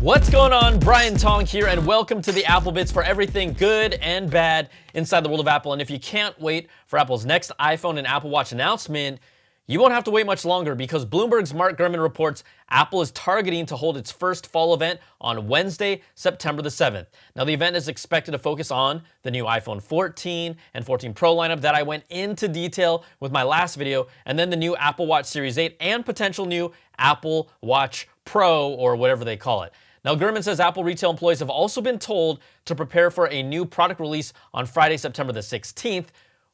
What's going on? Brian Tong here, and welcome to the Apple Bits for everything good and bad inside the world of Apple. And if you can't wait for Apple's next iPhone and Apple Watch announcement, you won't have to wait much longer because Bloomberg's Mark Gurman reports Apple is targeting to hold its first fall event on Wednesday, September the 7th. Now, the event is expected to focus on the new iPhone 14 and 14 Pro lineup that I went into detail with my last video, and then the new Apple Watch Series 8 and potential new Apple Watch Pro, or whatever they call it. Now, Gurman says Apple retail employees have also been told to prepare for a new product release on Friday, September the 16th,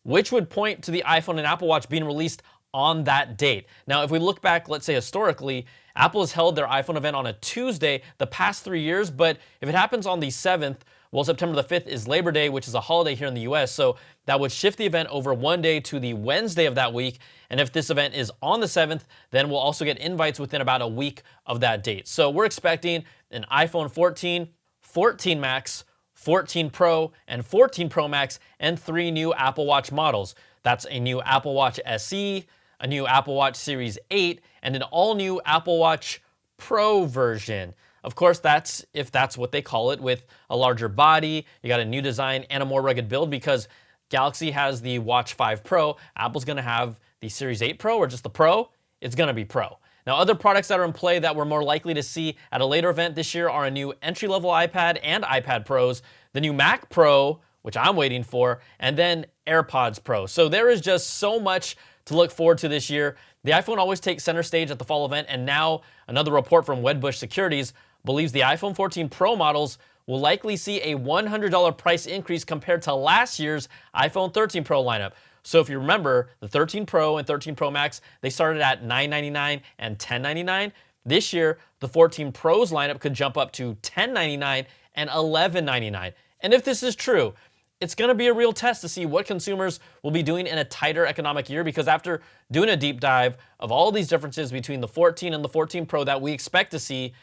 which would point to the iPhone and Apple Watch being released on that date. Now, if we look back, let's say historically, Apple has held their iPhone event on a Tuesday the past 3 years, but if it happens on the 7th, well, September the 5th is Labor Day, which is a holiday here in the US, so that would shift the event over one day to the Wednesday of that week. And if this event is on the 7th, then we'll also get invites within about a week of that date. So we're expecting an iPhone 14, 14 Max, 14 Pro, and 14 Pro Max, and 3 new Apple Watch models. That's a new Apple Watch SE, a new Apple Watch Series 8, and an all-new Apple Watch Pro version. Of course, that's if that's what they call it, with a larger body. You got a new design and a more rugged build because Galaxy has the Watch 5 Pro. Apple's going to have the Series 8 Pro, or just the Pro. It's going to be Pro. Now, other products that are in play that we're more likely to see at a later event this year are a new entry-level iPad and iPad Pros, the new Mac Pro, which I'm waiting for, and then AirPods Pro. So there is just so much to look forward to this year. The iPhone always takes center stage at the fall event, and now another report from Wedbush Securities believes the iPhone 14 Pro models will likely see a $100 price increase compared to last year's iPhone 13 Pro lineup. So if you remember, the 13 Pro and 13 Pro Max, they started at $999 and $1099. This year, the 14 Pro's lineup could jump up to $1099 and $1199. And if this is true, it's going to be a real test to see what consumers will be doing in a tighter economic year, because after doing a deep dive of all these differences between the 14 and the 14 Pro that we expect to see,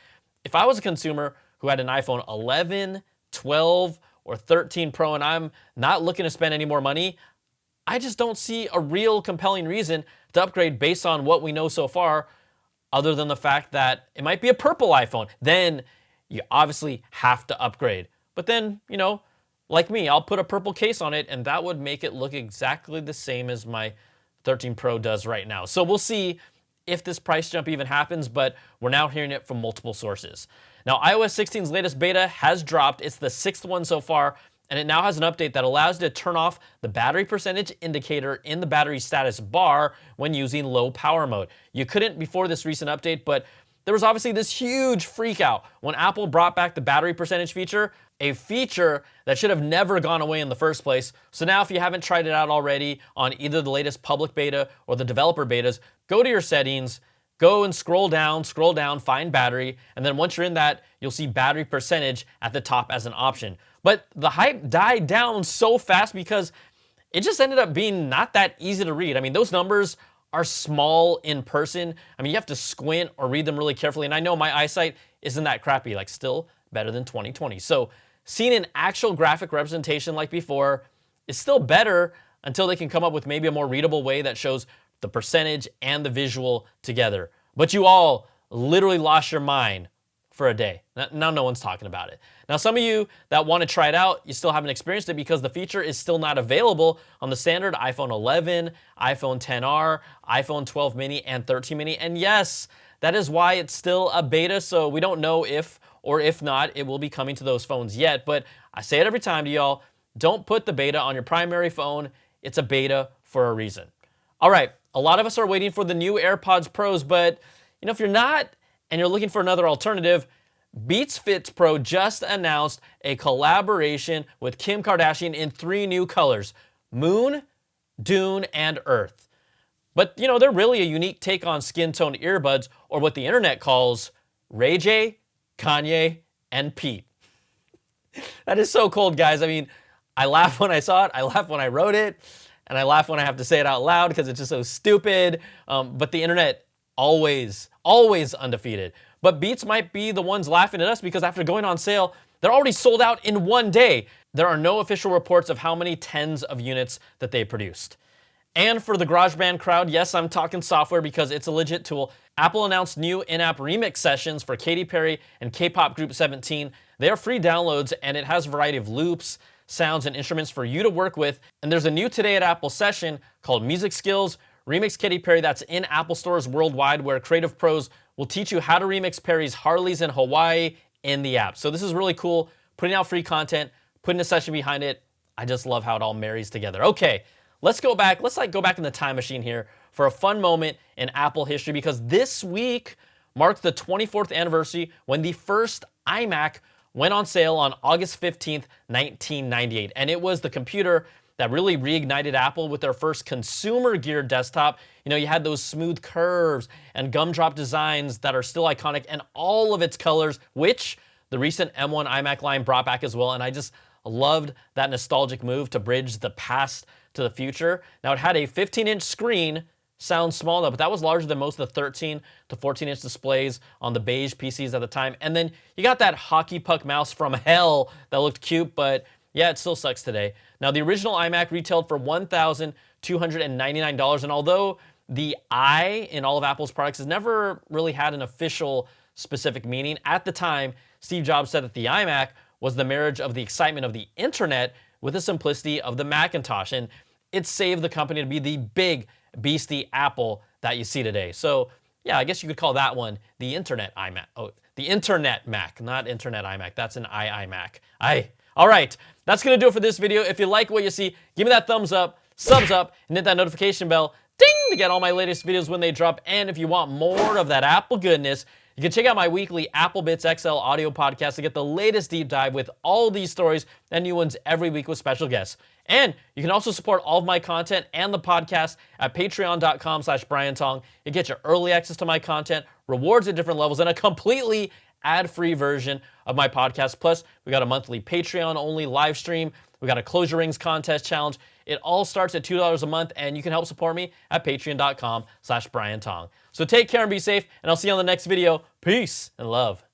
if I was a consumer who had an iPhone 11, 12, or 13 Pro and I'm not looking to spend any more money, I just don't see a real compelling reason to upgrade based on what we know so far, other than the fact that it might be a purple iPhone. Then you obviously have to upgrade. But then, like me, I'll put a purple case on it, and that would make it look exactly the same as my 13 Pro does right now. So we'll see if this price jump even happens, but we're now hearing it from multiple sources. Now, iOS 16's latest beta has dropped. It's the 6th one so far, and it now has an update that allows you to turn off the battery percentage indicator in the battery status bar when using low power mode. You couldn't before this recent update, but there was obviously this huge freak out when Apple brought back the battery percentage feature, a feature that should have never gone away in the first place. So now if you haven't tried it out already on either the latest public beta or the developer betas, go to your settings, go and scroll down, find battery, and then once you're in that, you'll see battery percentage at the top as an option. But the hype died down so fast because it just ended up being not that easy to read. I mean, those numbers are small in person. I mean, you have to squint or read them really carefully. And I know my eyesight isn't that crappy, like still better than 20/20. So seeing an actual graphic representation like before is still better until they can come up with maybe a more readable way that shows the percentage and the visual together. But you all literally lost your mind for a day. Now no one's talking about it. Now, some of you that want to try it out, you still haven't experienced it because the feature is still not available on the standard iPhone 11, iPhone XR, iPhone 12 mini, and 13 mini. And yes, that is why it's still a beta, so we don't know if or if not it will be coming to those phones yet. But I say it every time to y'all, don't put the beta on your primary phone. It's a beta for a reason. All right, a lot of us are waiting for the new AirPods Pros, but if you're not and you're looking for another alternative, Beats Fits Pro just announced a collaboration with Kim Kardashian in 3 new colors: Moon, Dune, and Earth. But, they're really a unique take on skin-toned earbuds, or what the internet calls Ray J, Kanye, and Pete. That is so cold, guys. I mean, I laugh when I saw it, I laugh when I wrote it, and I laugh when I have to say it out loud because it's just so stupid. But the internet, always undefeated. But Beats might be the ones laughing at us because after going on sale, they're already sold out in one day. There are no official reports of how many tens of units that they produced. And for the GarageBand crowd, yes, I'm talking software because it's a legit tool. Apple announced new in-app remix sessions for Katy Perry and K-pop group 17. They are free downloads, and it has a variety of loops, sounds, and instruments for you to work with. And there's a new Today at Apple session called Music Skills Remix Katy Perry that's in Apple stores worldwide, where creative pros will teach you how to remix Perry's Harleys in Hawaii in the app. So this is really cool, putting out free content, putting a session behind it. I just love how it all marries together. Okay, let's go back. Let's go back in the time machine here for a fun moment in Apple history, because this week marked the 24th anniversary when the first iMac went on sale on August 15th, 1998. And it was the computer that really reignited Apple with their first consumer-geared desktop. You know, you had those smooth curves and gumdrop designs that are still iconic, and all of its colors, which the recent M1 iMac line brought back as well. And I just loved that nostalgic move to bridge the past to the future. Now, it had a 15-inch screen. Sounds small though, but that was larger than most of the 13 to 14-inch displays on the beige PCs at the time. And then you got that hockey puck mouse from hell that looked cute, but yeah, it still sucks today. Now, the original iMac retailed for $1,299, and although the I in all of Apple's products has never really had an official specific meaning, at the time, Steve Jobs said that the iMac was the marriage of the excitement of the internet with the simplicity of the Macintosh, and it saved the company to be the big beastie Apple that you see today. So yeah, I guess you could call that one the Internet iMac. Oh, the Internet Mac, not Internet iMac. That's an iMac. All right, that's gonna do it for this video. If you like what you see, give me that thumbs up, subs up, and hit that notification bell, ding, to get all my latest videos when they drop. And if you want more of that Apple goodness, you can check out my weekly Apple Bits XL audio podcast to get the latest deep dive with all these stories and new ones every week with special guests. And you can also support all of my content and the podcast at patreon.com/BrianTong. You get your early access to my content, rewards at different levels, and a completely ad-free version of my podcast. Plus, we got a monthly Patreon-only live stream. We got a Close Your Rings contest challenge. It all starts at $2 a month, and you can help support me at patreon.com/BrianTong. So take care and be safe, and I'll see you on the next video. Peace and love.